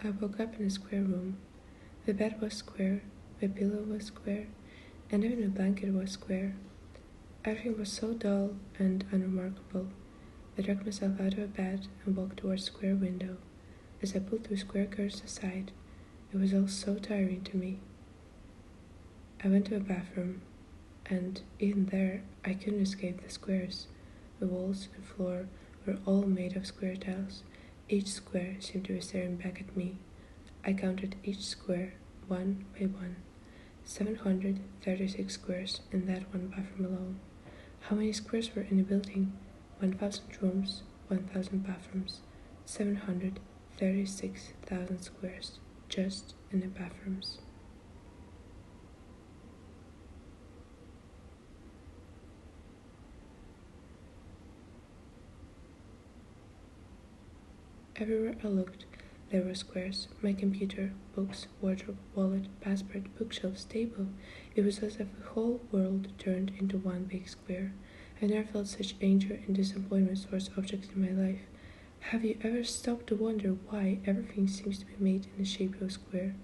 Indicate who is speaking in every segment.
Speaker 1: I woke up in a square room. The bed was square, my pillow was square, and even my blanket was square. Everything was so dull and unremarkable. I dragged myself out of bed and walked towards the square window. As I pulled the square curtains aside, it was all so tiring to me. I went to a bathroom, and even there I couldn't escape the squares. The walls and floor were all made of square tiles. Each square seemed to be staring back at me. I counted each square, one by one. 736 squares in that one bathroom alone. How many squares were in the building? 1,000 rooms, 1,000 bathrooms, 736,000 squares just in the bathrooms. Everywhere I looked, there were squares. My computer, books, wardrobe, wallet, passport, bookshelves, table. It was as if the whole world turned into one big square. I never felt such anger and disappointment towards objects in my life. Have you ever stopped to wonder why everything seems to be made in the shape of a square?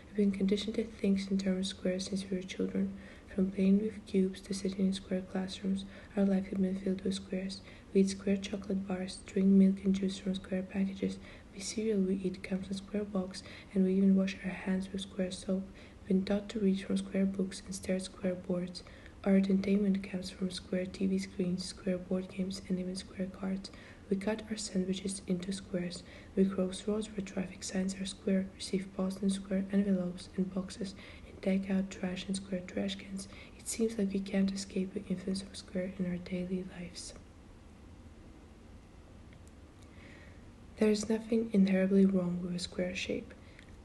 Speaker 1: We've been conditioned to think in terms of squares since we were children. From playing with cubes to sitting in square classrooms, our life had been filled with squares. We eat square chocolate bars, drink milk and juice from square packages, we cereal we eat comes in square box, and we even wash our hands with square soap. We've been taught to read from square books and stare at square boards. Our entertainment comes from square TV screens, square board games, and even square cards. We cut our sandwiches into squares. We cross roads where traffic signs are square, receive post in square envelopes and boxes, and take out trash in square trash cans. It seems like we can't escape the influence of square in our daily lives. There is nothing inherently wrong with a square shape.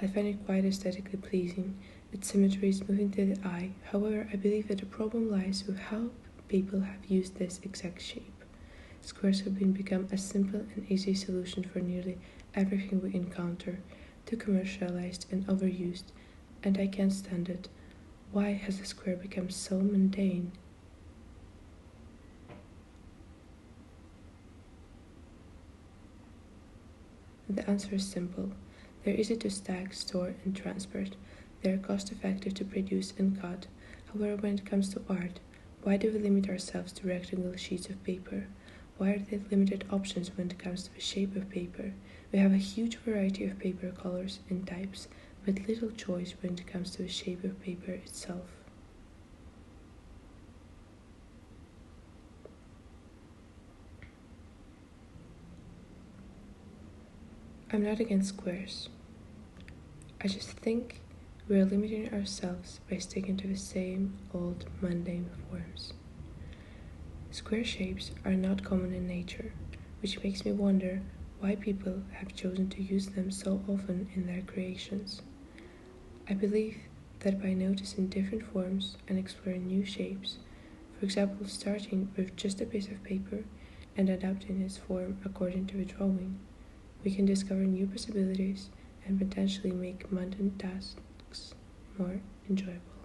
Speaker 1: I find it quite aesthetically pleasing. Its symmetry is moving to the eye. However, I believe that the problem lies with how people have used this exact shape. Squares have become a simple and easy solution for nearly everything we encounter, too commercialized and overused, and I can't stand it. Why has the square become so mundane? The answer is simple. They're easy to stack, store, and transport. They are cost effective to produce and cut. However, when it comes to art, why do we limit ourselves to rectangular sheets of paper? Why are there limited options when it comes to the shape of paper? We have a huge variety of paper colors and types, but little choice when it comes to the shape of paper itself. I'm not against squares. I just think we are limiting ourselves by sticking to the same old mundane forms. Square shapes are not common in nature, which makes me wonder why people have chosen to use them so often in their creations. I believe that by noticing different forms and exploring new shapes, for example starting with just a piece of paper and adapting its form according to a drawing, we can discover new possibilities and potentially make mundane tasks more enjoyable.